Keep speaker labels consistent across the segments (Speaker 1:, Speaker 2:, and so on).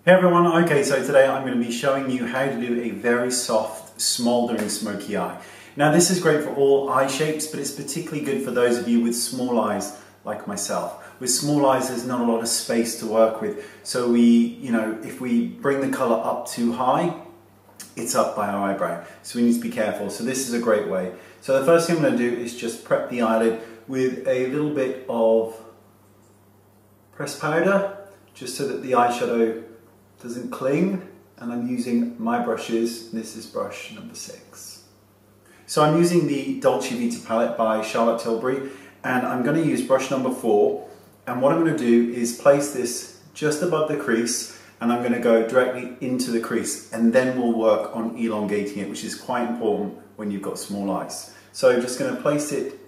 Speaker 1: Hey everyone, okay, so today I'm going to be showing you how to do a very soft, smouldering smoky eye. Now this is great for all eye shapes, but it's particularly good for those of you with small eyes like myself. With small eyes there's not a lot of space to work with, so if we bring the colour up too high, it's up by our eyebrow, so we need to be careful. So this is a great way. So the first thing I'm going to do is just prep the eyelid with a little bit of pressed powder, just so that the eyeshadow doesn't cling, and I'm using my brushes. This is brush number 6. So I'm using the Dolce Vita palette by Charlotte Tilbury, and I'm going to use brush number 4, and what I'm going to do is place this just above the crease, and I'm going to go directly into the crease, and then we'll work on elongating it, which is quite important when you've got small eyes. So I'm just going to place it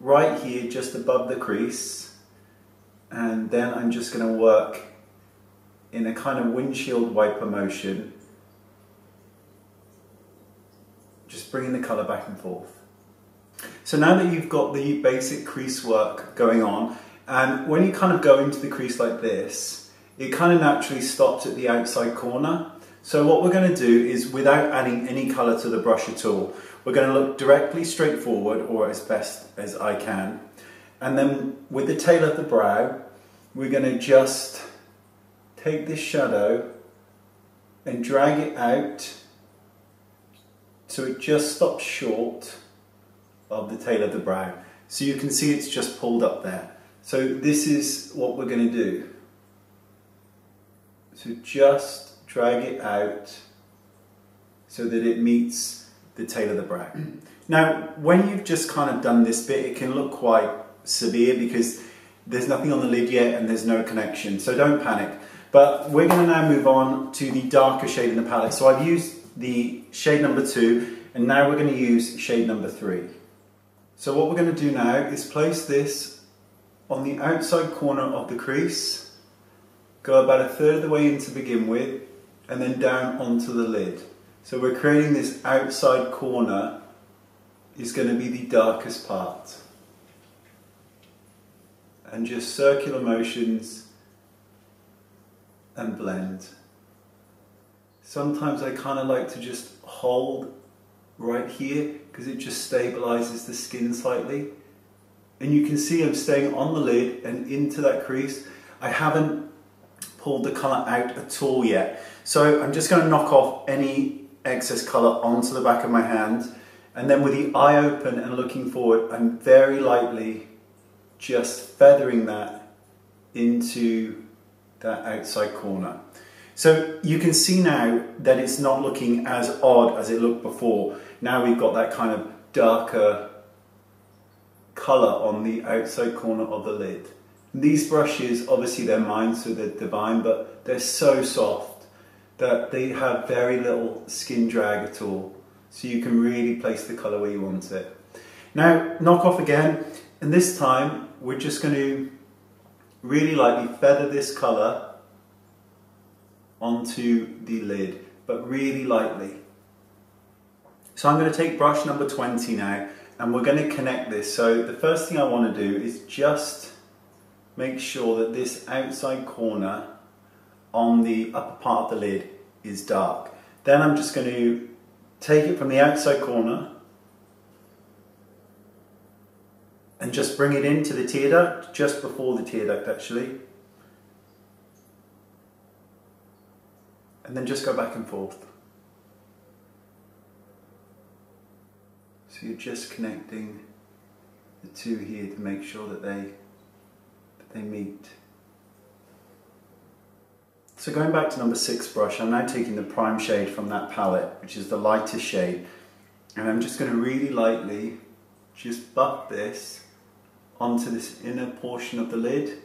Speaker 1: right here just above the crease, and then I'm just going to work in a kind of windshield wiper motion, just bringing the colour back and forth. So now that you've got the basic crease work going on, and when you kind of go into the crease like this, it kind of naturally stops at the outside corner. So what we're going to do is, without adding any colour to the brush at all, we're going to look directly straight forward, or as best as I can, and then with the tail of the brow, we're going to just take this shadow and drag it out so it just stops short of the tail of the brow. So you can see it's just pulled up there. So this is what we're going to do. So just drag it out so that it meets the tail of the brow. Now, when you've just kind of done this bit, it can look quite severe because there's nothing on the lid yet and there's no connection, so don't panic. But we're going to now move on to the darker shade in the palette. So I've used the shade number 2, and now we're going to use shade number 3. So what we're going to do now is place this on the outside corner of the crease, go about 1/3 of the way in to begin with, and then down onto the lid. So we're creating this outside corner is going to be the darkest part. And just circular motions and blend. Sometimes I kind of like to just hold right here because it just stabilizes the skin slightly. And you can see I'm staying on the lid and into that crease. I haven't pulled the colour out at all yet. So I'm just going to knock off any excess colour onto the back of my hand, and then with the eye open and looking forward, I'm very lightly just feathering that into that outside corner. So you can see now that it's not looking as odd as it looked before. Now we've got that kind of darker colour on the outside corner of the lid. And these brushes, obviously they're mine, so they're divine, but they're so soft that they have very little skin drag at all. So you can really place the colour where you want it. Now knock off again, and this time we're just going to really lightly feather this colour onto the lid, but really lightly. So I'm going to take brush number 20 now, and we're going to connect this. So the first thing I want to do is just make sure that this outside corner on the upper part of the lid is dark. Then I'm just going to take it from the outside corner and just bring it into the tear duct, just before the tear duct actually. And then just go back and forth. So you're just connecting the two here to make sure that they meet. So going back to number 6 brush, I'm now taking the prime shade from that palette, which is the lightest shade, and I'm just going to really lightly just buff this onto this inner portion of the lid,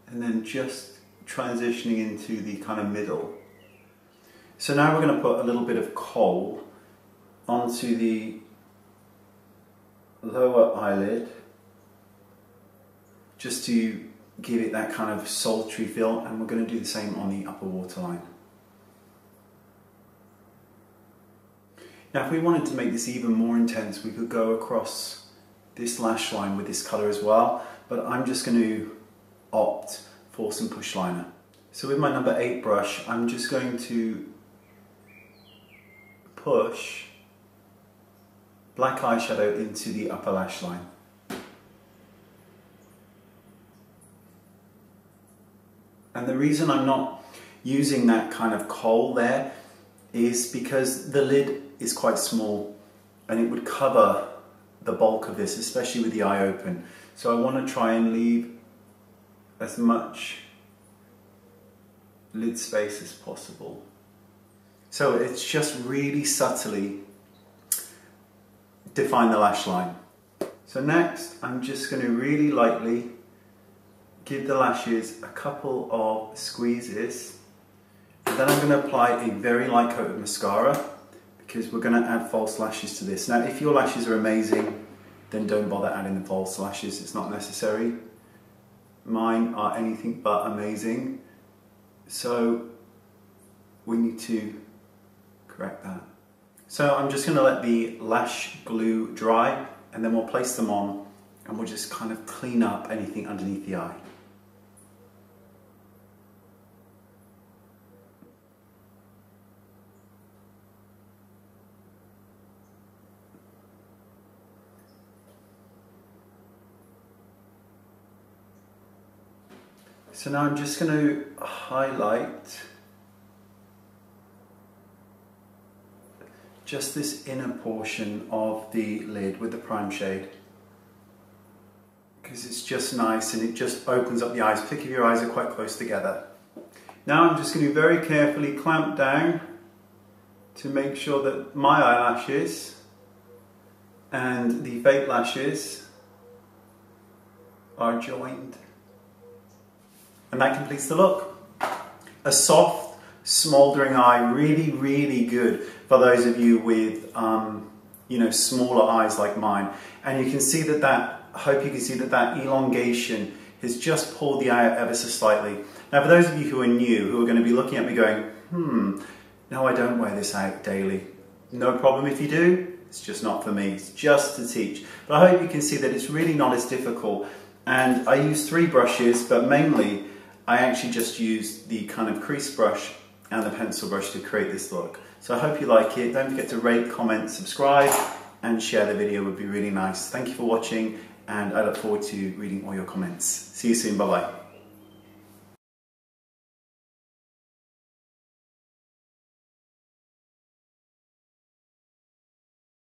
Speaker 1: and then just transitioning into the kind of middle. So now we're going to put a little bit of kohl onto the lower eyelid, just to give it that kind of sultry feel, and we're going to do the same on the upper waterline. Now if we wanted to make this even more intense, we could go across this lash line with this colour as well, but I'm just going to opt for some push liner. So with my number 8 brush, I'm just going to push black eyeshadow into the upper lash line. And the reason I'm not using that kind of kohl there is because the lid is quite small and it would cover the bulk of this, especially with the eye open. So I want to try and leave as much lid space as possible. So it's just really subtly define the lash line. So next I'm just going to really lightly give the lashes a couple of squeezes, and then I'm going to apply a very light coat of mascara because we're going to add false lashes to this. Now if your lashes are amazing, then don't bother adding the false lashes, it's not necessary. Mine are anything but amazing, so we need to correct that. So I'm just going to let the lash glue dry, and then we'll place them on and we'll just kind of clean up anything underneath the eye. So now I'm just going to highlight just this inner portion of the lid with the prime shade, because it's just nice and it just opens up the eyes, particularly if your eyes are quite close together. Now I'm just going to very carefully clamp down to make sure that my eyelashes and the fake lashes are joined. And that completes the look. A soft, smouldering eye, really, really good for those of you with, you know, smaller eyes like mine. And you can see that I hope you can see that elongation has just pulled the eye out ever so slightly. Now for those of you who are new, who are going to be looking at me going, no, I don't wear this out daily. No problem if you do, it's just not for me, it's just to teach. But I hope you can see that it's really not as difficult. And I use 3 brushes, but mainly I actually just used the kind of crease brush and the pencil brush to create this look. So I hope you like it. Don't forget to rate, comment, subscribe, and share the video, would be really nice. Thank you for watching, and I look forward to reading all your comments. See you soon, bye bye.